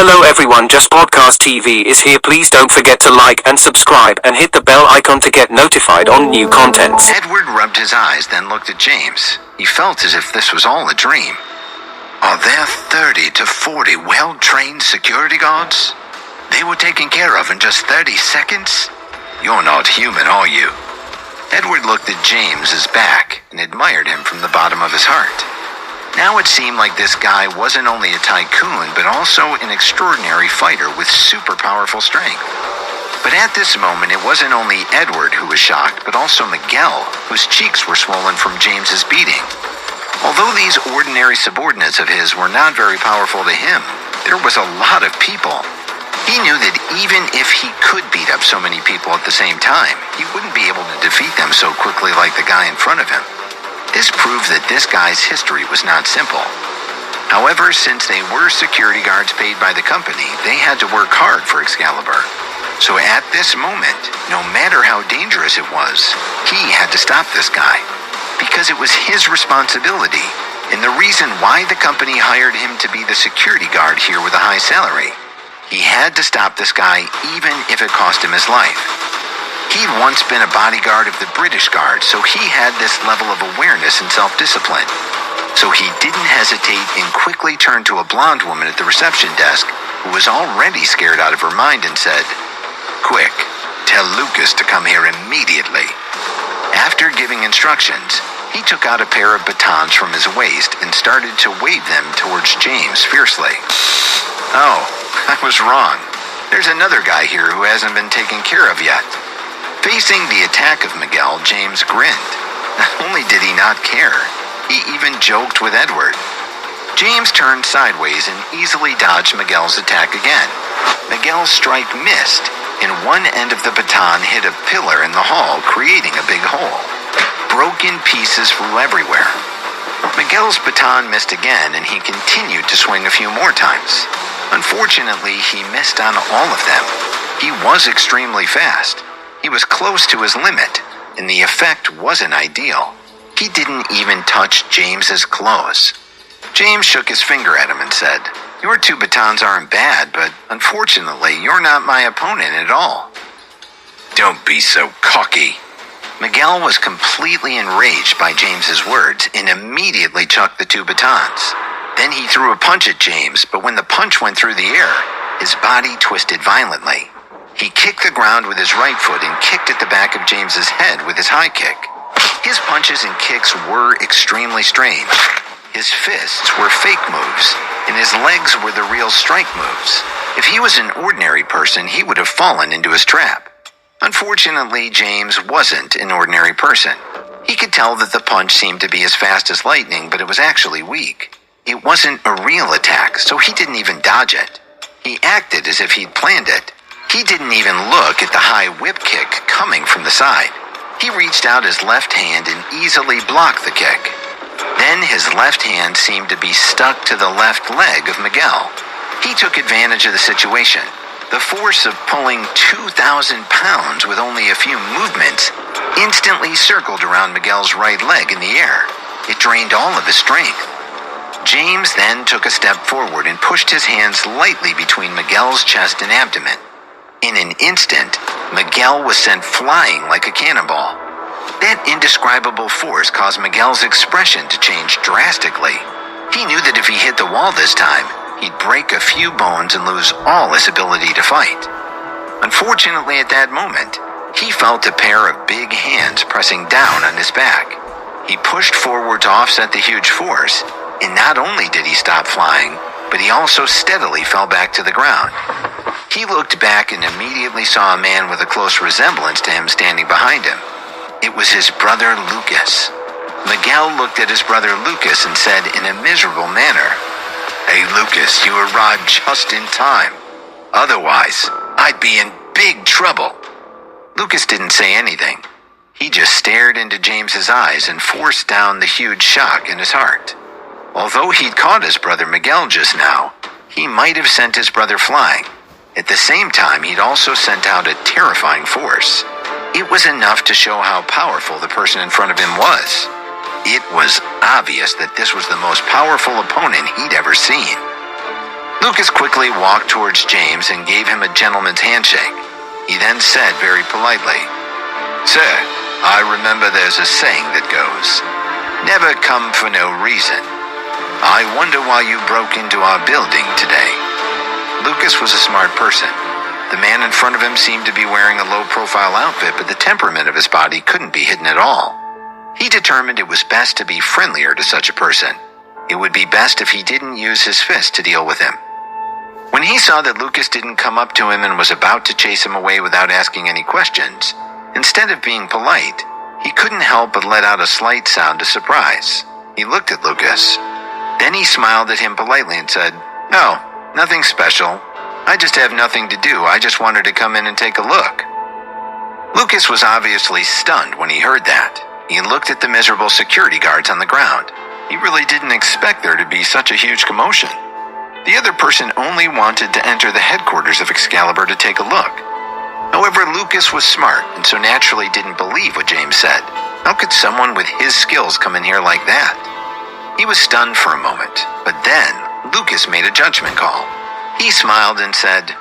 Hello everyone, Just Podcast TV is here. Please don't forget to like and subscribe and hit the bell icon to get notified on new contents. Edward rubbed his eyes, then looked at James. He felt as if this was all a dream. Are there 30 to 40 well-trained security guards? They were taken care of in just 30 seconds? You're not human, are you? Edward looked at James's back and admired him from the bottom of his heart. Now it seemed like this guy wasn't only a tycoon, but also an extraordinary fighter with super powerful strength. But at this moment, it wasn't only Edward who was shocked, but also Miguel, whose cheeks were swollen from James's beating. Although these ordinary subordinates of his were not very powerful to him, there was a lot of people. He knew that even if he could beat up so many people at the same time, he wouldn't be able to defeat them so quickly like the guy in front of him. This proved that this guy's history was not simple. However, since they were security guards paid by the company, they had to work hard for Excalibur. So at this moment, no matter how dangerous it was, he had to stop this guy. Because it was his responsibility, and the reason why the company hired him to be the security guard here with a high salary. He had to stop this guy even if it cost him his life. He'd once been a bodyguard of the British Guard, so he had this level of awareness and self-discipline. So he didn't hesitate and quickly turned to a blonde woman at the reception desk who was already scared out of her mind and said, "Quick, tell Lucas to come here immediately." After giving instructions, he took out a pair of batons from his waist and started to wave them towards James fiercely. "Oh, I was wrong. There's another guy here who hasn't been taken care of yet." Facing the attack of Miguel, James grinned. Not only did he not care, he even joked with Edward. James turned sideways and easily dodged Miguel's attack again. Miguel's strike missed, and one end of the baton hit a pillar in the hall, creating a big hole. Broken pieces flew everywhere. Miguel's baton missed again, and he continued to swing a few more times. Unfortunately, he missed on all of them. He was extremely fast. He was close to his limit, and the effect wasn't ideal. He didn't even touch James's clothes. James shook his finger at him and said, "Your two batons aren't bad, but unfortunately, you're not my opponent at all." "Don't be so cocky." Miguel was completely enraged by James's words and immediately chucked the two batons. Then he threw a punch at James, but when the punch went through the air, his body twisted violently. He kicked the ground with his right foot and kicked at the back of James's head with his high kick. His punches and kicks were extremely strange. His fists were fake moves, and his legs were the real strike moves. If he was an ordinary person, he would have fallen into his trap. Unfortunately, James wasn't an ordinary person. He could tell that the punch seemed to be as fast as lightning, but it was actually weak. It wasn't a real attack, so he didn't even dodge it. He acted as if he'd planned it. He didn't even look at the high whip kick coming from the side. He reached out his left hand and easily blocked the kick. Then his left hand seemed to be stuck to the left leg of Miguel. He took advantage of the situation. The force of pulling 2,000 pounds with only a few movements instantly circled around Miguel's right leg in the air. It drained all of his strength. James then took a step forward and pushed his hands lightly between Miguel's chest and abdomen. In an instant, Miguel was sent flying like a cannonball. That indescribable force caused Miguel's expression to change drastically. He knew that if he hit the wall this time, he'd break a few bones and lose all his ability to fight. Unfortunately, at that moment, he felt a pair of big hands pressing down on his back. He pushed forward to offset the huge force, and not only did he stop flying, but he also steadily fell back to the ground. He looked back and immediately saw a man with a close resemblance to him standing behind him. It was his brother Lucas. Miguel looked at his brother Lucas and said in a miserable manner, "Hey Lucas, you arrived just in time. Otherwise, I'd be in big trouble." Lucas didn't say anything. He just stared into James's eyes and forced down the huge shock in his heart. Although he'd caught his brother Miguel just now, he might have sent his brother flying. At the same time, he'd also sent out a terrifying force. It was enough to show how powerful the person in front of him was. It was obvious that this was the most powerful opponent he'd ever seen. Lucas quickly walked towards James and gave him a gentleman's handshake. He then said very politely, "Sir, I remember there's a saying that goes, 'Never come for no reason.' I wonder why you broke into our building today." Lucas was a smart person. The man in front of him seemed to be wearing a low-profile outfit, but the temperament of his body couldn't be hidden at all. He determined it was best to be friendlier to such a person. It would be best if he didn't use his fist to deal with him. When he saw that Lucas didn't come up to him and was about to chase him away without asking any questions, instead of being polite, he couldn't help but let out a slight sound of surprise. He looked at Lucas. Then he smiled at him politely and said, "Oh, nothing special. I just have nothing to do. I just wanted to come in and take a look." Lucas was obviously stunned when he heard that. He looked at the miserable security guards on the ground. He really didn't expect there to be such a huge commotion. The other person only wanted to enter the headquarters of Excalibur to take a look. However, Lucas was smart and so naturally didn't believe what James said. How could someone with his skills come in here like that? He was stunned for a moment, but then Lucas made a judgment call. He smiled and said,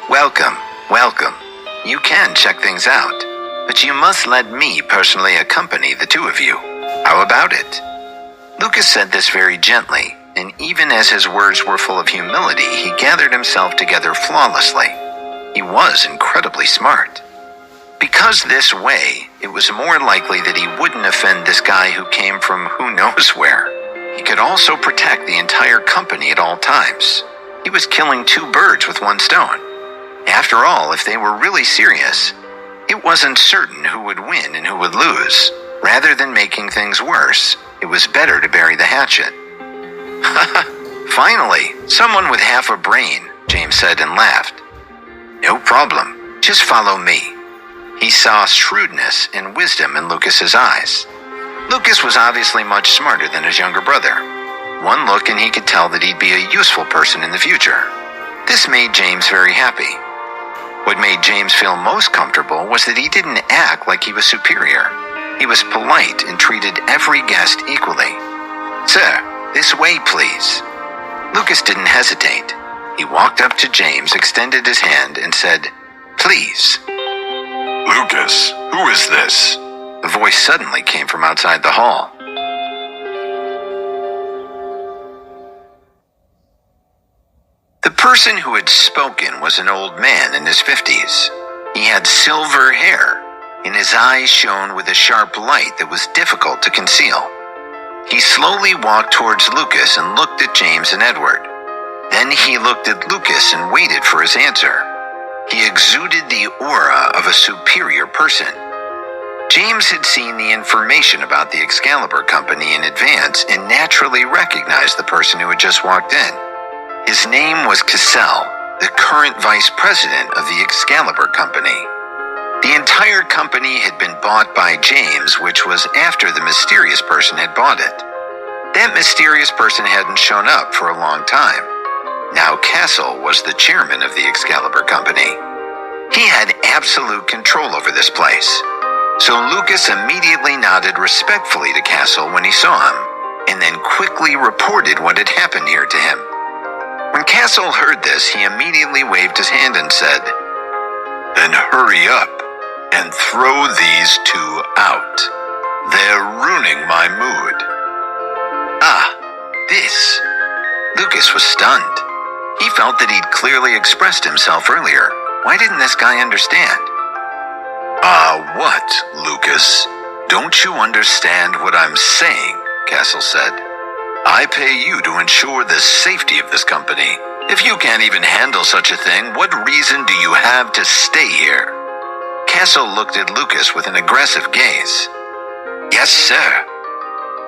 "Welcome, welcome. You can check things out, but you must let me personally accompany the two of you. How about it?" Lucas said this very gently, and even as his words were full of humility, he gathered himself together flawlessly. He was incredibly smart. Because this way, it was more likely that he wouldn't offend this guy who came from who knows where. He could also protect the entire company at all times. He was killing two birds with one stone. After all, if they were really serious, it wasn't certain who would win and who would lose. Rather than making things worse, it was better to bury the hatchet. "Finally, someone with half a brain," James said and laughed. "No problem. Just follow me." He saw shrewdness and wisdom in Lucas's eyes. Lucas was obviously much smarter than his younger brother. One look and he could tell that he'd be a useful person in the future. This made James very happy. What made James feel most comfortable was that he didn't act like he was superior. He was polite and treated every guest equally. "Sir, this way, please." Lucas didn't hesitate. He walked up to James, extended his hand, and said, "Please." "Lucas, who is this?" A voice suddenly came from outside the hall. The person who had spoken was an old man in his 50s. He had silver hair, and his eyes shone with a sharp light that was difficult to conceal. He slowly walked towards Lucas and looked at James and Edward. Then he looked at Lucas and waited for his answer. He exuded the aura of a superior person. James had seen the information about the Excalibur Company in advance and naturally recognized the person who had just walked in. His name was Cassell, the current vice president of the Excalibur Company. The entire company had been bought by James, which was after the mysterious person had bought it. That mysterious person hadn't shown up for a long time. Now Cassell was the chairman of the Excalibur Company. He had absolute control over this place. So Lucas immediately nodded respectfully to Cassell when he saw him, and then quickly reported what had happened here to him. When Cassell heard this, he immediately waved his hand and said, "Then hurry up and throw these two out. They're ruining my mood." Ah, this. Lucas was stunned. He felt that he'd clearly expressed himself earlier. Why didn't this guy understand? What, Lucas? Don't you understand what I'm saying?" Cassell said. "I pay you to ensure the safety of this company. If you can't even handle such a thing, what reason do you have to stay here?" Cassell looked at Lucas with an aggressive gaze. "Yes, sir."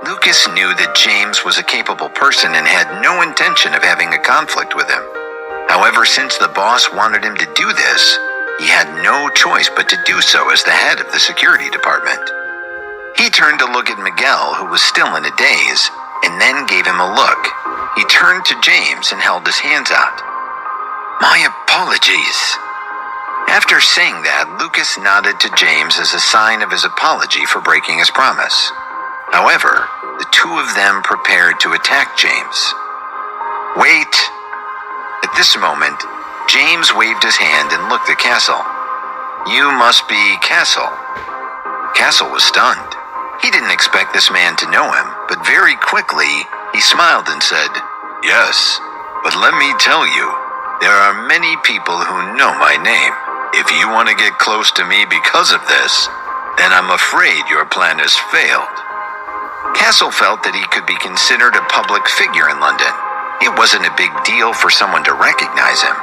Lucas knew that James was a capable person and had no intention of having a conflict with him. However, since the boss wanted him to do this, he had no choice but to do so as the head of the security department. He turned to look at Miguel, who was still in a daze, and then gave him a look. He turned to James and held his hands out. "My apologies." After saying that, Lucas nodded to James as a sign of his apology for breaking his promise. However, the two of them prepared to attack James. "Wait!" At this moment, James waved his hand and looked at Castle. "You must be Castle." Castle was stunned. He didn't expect this man to know him, but very quickly, he smiled and said, "Yes, but let me tell you, there are many people who know my name. If you want to get close to me because of this, then I'm afraid your plan has failed." Castle felt that he could be considered a public figure in London. It wasn't a big deal for someone to recognize him.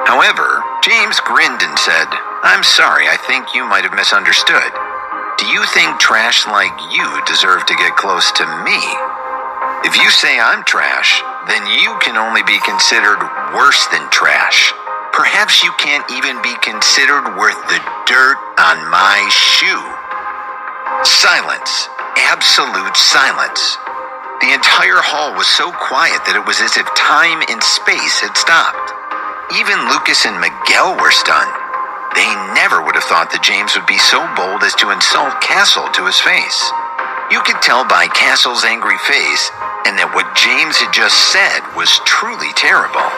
However, James grinned and said, "I'm sorry, I think you might have misunderstood. Do you think trash like you deserve to get close to me? If you say I'm trash, then you can only be considered worse than trash. Perhaps you can't even be considered worth the dirt on my shoe." Silence. Absolute silence. The entire hall was so quiet that it was as if time and space had stopped. Even Lucas and Miguel were stunned. They never would have thought that James would be so bold as to insult Castle to his face. You could tell by Castle's angry face, and that what James had just said was truly terrible.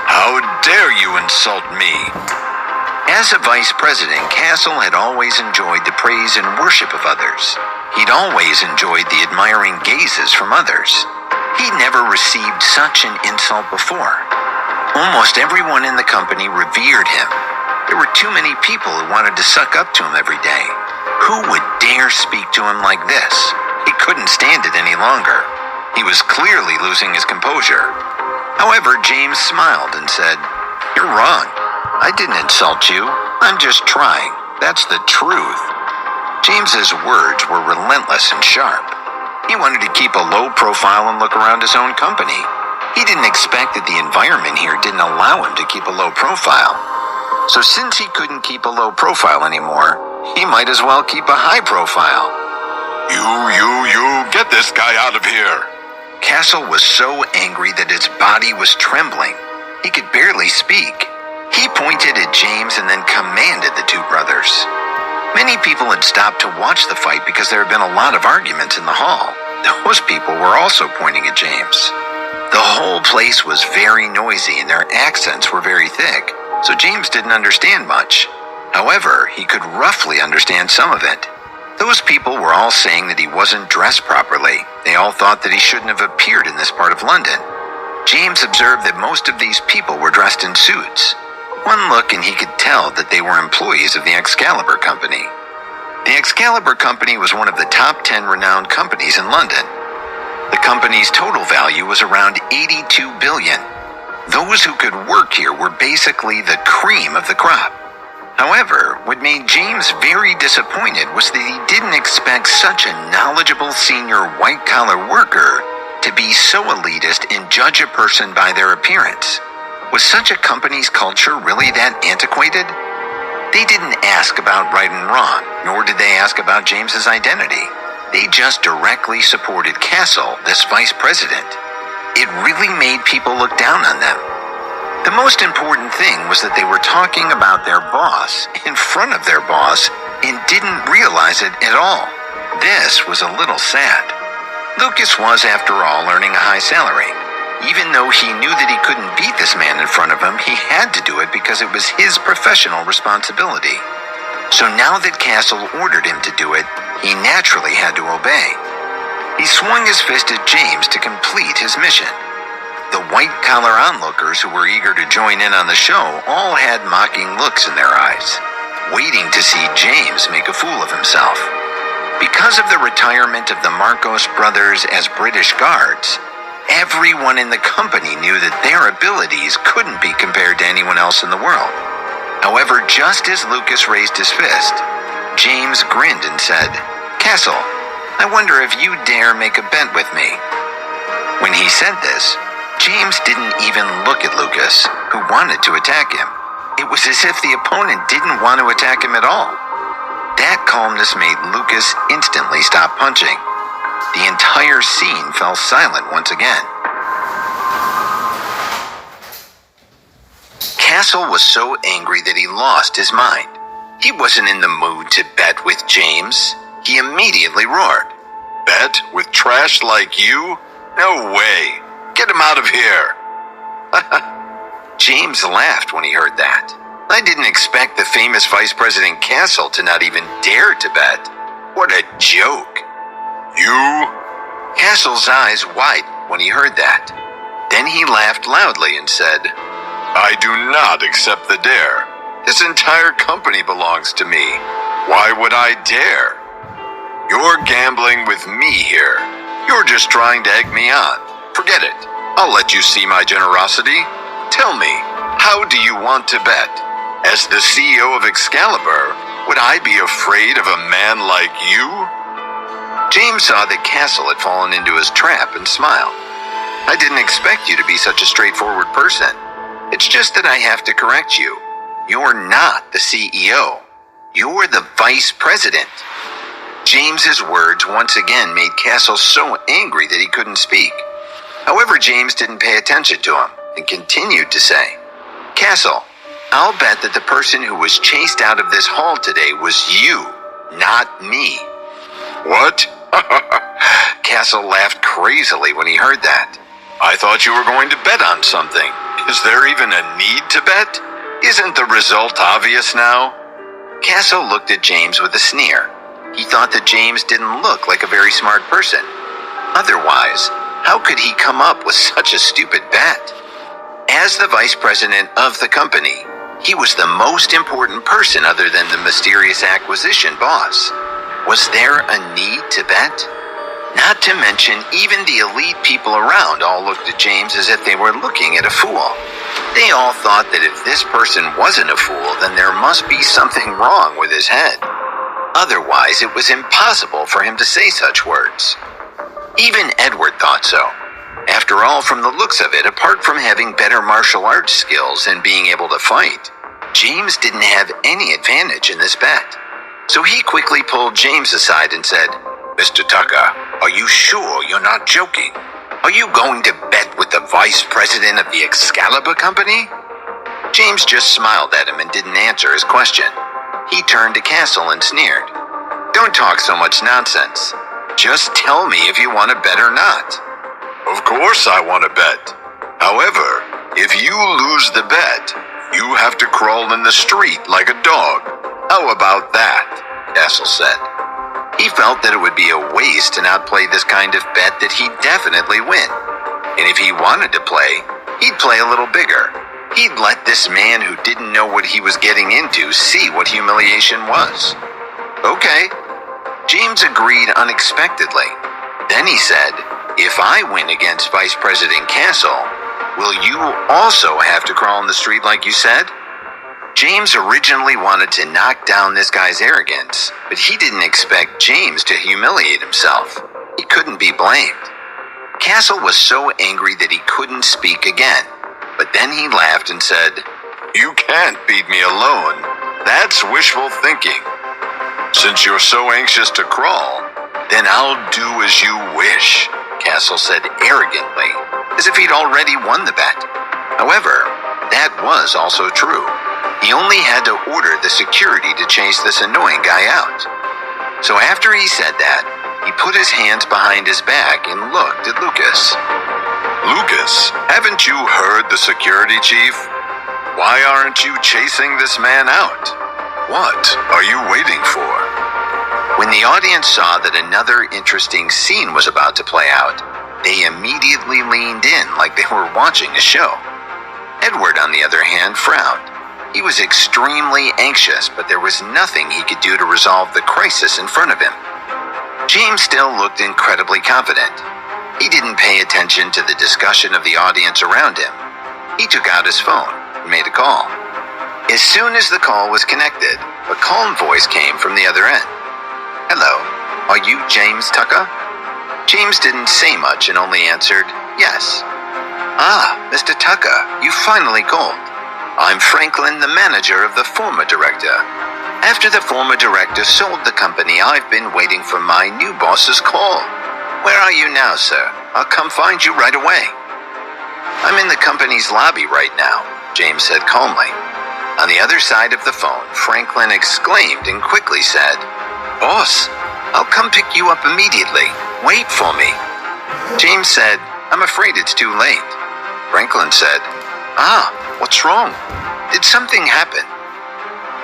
"How dare you insult me?" As a vice president, Castle had always enjoyed the praise and worship of others. He'd always enjoyed the admiring gazes from others. He'd never received such an insult before. Almost everyone in the company revered him. There were too many people who wanted to suck up to him every day. Who would dare speak to him like this? He couldn't stand it any longer. He was clearly losing his composure. However, James smiled and said, "You're wrong. I didn't insult you. I'm just trying. That's the truth." James's words were relentless and sharp. He wanted to keep a low profile and look around his own company. He didn't expect that the environment here didn't allow him to keep a low profile. So since he couldn't keep a low profile anymore, he might as well keep a high profile. You, get this guy out of here." Castle was so angry that his body was trembling. He could barely speak. He pointed at James and then commanded the two brothers. Many people had stopped to watch the fight because there had been a lot of arguments in the hall. Those people were also pointing at James. The whole place was very noisy and their accents were very thick, so James didn't understand much. However, he could roughly understand some of it. Those people were all saying that he wasn't dressed properly. They all thought that he shouldn't have appeared in this part of London. James observed that most of these people were dressed in suits. One look and he could tell that they were employees of the Excalibur Company. The Excalibur Company was one of the top 10 renowned companies in London. The company's total value was around 82 billion. Those who could work here were basically the cream of the crop. However, what made James very disappointed was that he didn't expect such a knowledgeable senior white-collar worker to be so elitist and judge a person by their appearance. Was such a company's culture really that antiquated? They didn't ask about right and wrong, nor did they ask about James's identity. They just directly supported Castle, this vice president. It really made people look down on them. The most important thing was that they were talking about their boss in front of their boss and didn't realize it at all. This was a little sad. Lucas was, after all, earning a high salary. Even though he knew that he couldn't beat this man in front of him, he had to do it because it was his professional responsibility. So now that Castle ordered him to do it, he naturally had to obey. He swung his fist at James to complete his mission. The white-collar onlookers who were eager to join in on the show all had mocking looks in their eyes, waiting to see James make a fool of himself. Because of the retirement of the Marcos brothers as British guards, everyone in the company knew that their abilities couldn't be compared to anyone else in the world. However, just as Lucas raised his fist, James grinned and said, "Castle, I wonder if you dare make a bet with me." When he said this, James didn't even look at Lucas, who wanted to attack him. It was as if the opponent didn't want to attack him at all. That calmness made Lucas instantly stop punching. The entire scene fell silent once again. Castle was so angry that he lost his mind. He wasn't in the mood to bet with James. He immediately roared, "Bet with trash like you? No way. Get him out of here." James laughed when he heard that. I didn't expect the famous Vice President Castle to not even dare to bet. What a joke. You? Castle's eyes widened when he heard that. Then he laughed loudly and said, I do not accept the dare. This entire company belongs to me. Why would I dare? You're gambling with me here. You're just trying to egg me on. Forget it. I'll let you see my generosity. Tell me, how do you want to bet? As the CEO of Excalibur, would I be afraid of a man like you? James saw that Castle had fallen into his trap and smiled. I didn't expect you to be such a straightforward person. It's just that I have to correct you. You're not the CEO. You're the Vice President. James's words once again made Castle so angry that he couldn't speak. However, James didn't pay attention to him and continued to say, Castle, I'll bet that the person who was chased out of this hall today was you, not me. What? Castle laughed crazily when he heard that. I thought you were going to bet on something. Is there even a need to bet? Isn't the result obvious now? Castle looked at James with a sneer. He thought that James didn't look like a very smart person. Otherwise, how could he come up with such a stupid bet? As the vice president of the company, he was the most important person other than the mysterious acquisition boss. Was there a need to bet? Not to mention, even the elite people around all looked at James as if they were looking at a fool. They all thought that if this person wasn't a fool, then there must be something wrong with his head. Otherwise, it was impossible for him to say such words. Even Edward thought so. After all, from the looks of it, apart from having better martial arts skills and being able to fight, James didn't have any advantage in this bet. So he quickly pulled James aside and said, Mr. Tucker, are you sure you're not joking? Are you going to bet with the vice president of the Excalibur Company? James just smiled at him and didn't answer his question. He turned to Castle and sneered. Don't talk so much nonsense. Just tell me if you want to bet or not. Of course I want to bet. However, if you lose the bet, you have to crawl in the street like a dog. How about that? Castle said. He felt that it would be a waste to not play this kind of bet that he'd definitely win. And if he wanted to play, he'd play a little bigger. He'd let this man who didn't know what he was getting into see what humiliation was. Okay. James agreed unexpectedly. Then he said, if I win against Vice President Castle, will you also have to crawl in the street like you said? James originally wanted to knock down this guy's arrogance, but he didn't expect James to humiliate himself. He couldn't be blamed. Castle was so angry that he couldn't speak again, but then he laughed and said, You can't beat me alone. That's wishful thinking. Since you're so anxious to crawl, then I'll do as you wish, Castle said arrogantly, as if he'd already won the bet. However, that was also true. He only had to order the security to chase this annoying guy out. So after he said that, he put his hands behind his back and looked at Lucas. Lucas, haven't you heard the security chief? Why aren't you chasing this man out? What are you waiting for? When the audience saw that another interesting scene was about to play out, they immediately leaned in like they were watching a show. Edward, on the other hand, frowned. He was extremely anxious, but there was nothing he could do to resolve the crisis in front of him. James still looked incredibly confident. He didn't pay attention to the discussion of the audience around him. He took out his phone and made a call. As soon as the call was connected, a calm voice came from the other end. Hello, are you James Tucker? James didn't say much and only answered, yes. Ah, Mr. Tucker, you finally called. I'm Franklin, the manager of the former director. After the former director sold the company, I've been waiting for my new boss's call. Where are you now, sir? I'll come find you right away. I'm in the company's lobby right now, James said calmly. On the other side of the phone, Franklin exclaimed and quickly said, Boss, I'll come pick you up immediately. Wait for me. James said, I'm afraid it's too late. Franklin said, Ah, "What's wrong? Did something happen?"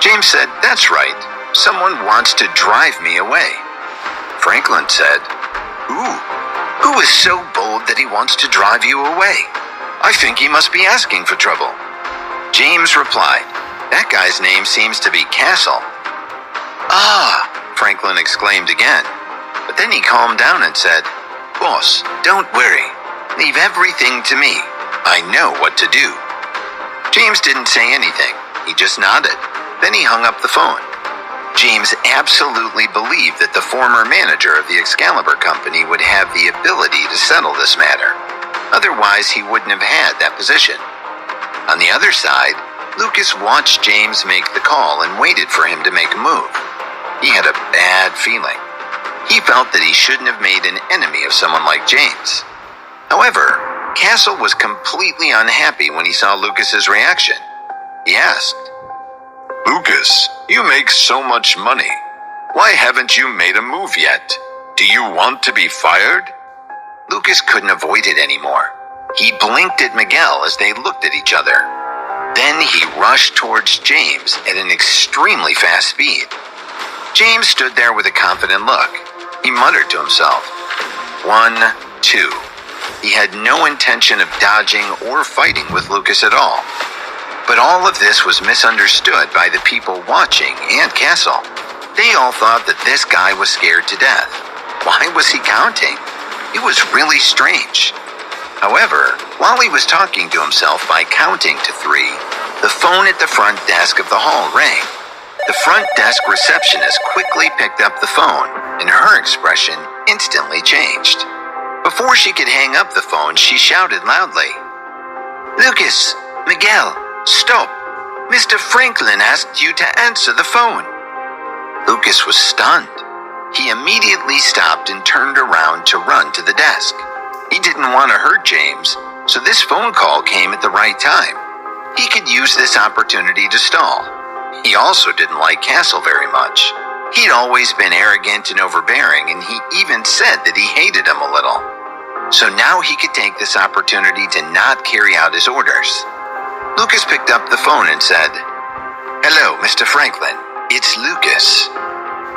James said, "That's right. Someone wants to drive me away." Franklin said, Who is so bold that he wants to drive you away? I think he must be asking for trouble." James replied, "That guy's name seems to be Castle." "Ah," Franklin exclaimed again. But then he calmed down and said, "Boss, don't worry. Leave everything to me. I know what to do." James didn't say anything. He just nodded. Then he hung up the phone. James absolutely believed that the former manager of the Excalibur Company would have the ability to settle this matter. Otherwise, he wouldn't have had that position. On the other side, Lucas watched James make the call and waited for him to make a move. He had a bad feeling. He felt that he shouldn't have made an enemy of someone like James. However, Castle was completely unhappy when he saw Lucas's reaction. He asked, "Lucas, you make so much money. Why haven't you made a move yet? Do you want to be fired?" Lucas couldn't avoid it anymore. He blinked at Miguel as they looked at each other. Then he rushed towards James at an extremely fast speed. James stood there with a confident look. He muttered to himself, 1, 2. He had no intention of dodging or fighting with Lucas at all. But all of this was misunderstood by the people watching and Castle. They all thought that this guy was scared to death. Why was he counting? It was really strange. However, while he was talking to himself by counting to 3, the phone at the front desk of the hall rang. The front desk receptionist quickly picked up the phone, and her expression instantly changed. Before she could hang up the phone, she shouted loudly, "Lucas, Miguel, stop. Mr. Franklin asked you to answer the phone." Lucas was stunned. He immediately stopped and turned around to run to the desk. He didn't want to hurt James, so this phone call came at the right time. He could use this opportunity to stall. He also didn't like Castle very much. He'd always been arrogant and overbearing, and he even said that he hated him a little. So now he could take this opportunity to not carry out his orders. Lucas picked up the phone and said, "Hello, Mr. Franklin. It's Lucas."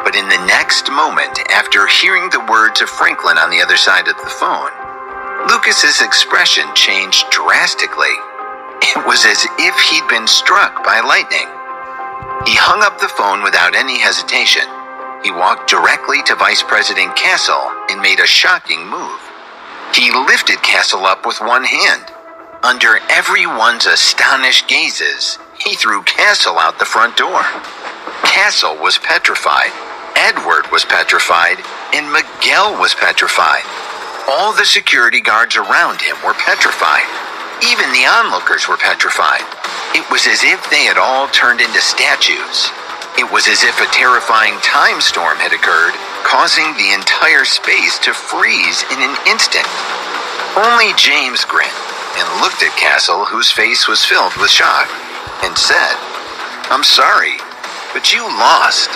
But in the next moment, after hearing the words of Franklin on the other side of the phone, Lucas's expression changed drastically. It was as if he'd been struck by lightning. He hung up the phone without any hesitation. He walked directly to Vice President Castle and made a shocking move. He lifted Castle up with one hand. Under everyone's astonished gazes, he threw Castle out the front door. Castle was petrified. Edward was petrified, and Miguel was petrified. All the security guards around him were petrified. Even the onlookers were petrified. It was as if they had all turned into statues. It was as if a terrifying time storm had occurred, causing the entire space to freeze in an instant. Only James grinned and looked at Castle, whose face was filled with shock, and said, "I'm sorry, but you lost."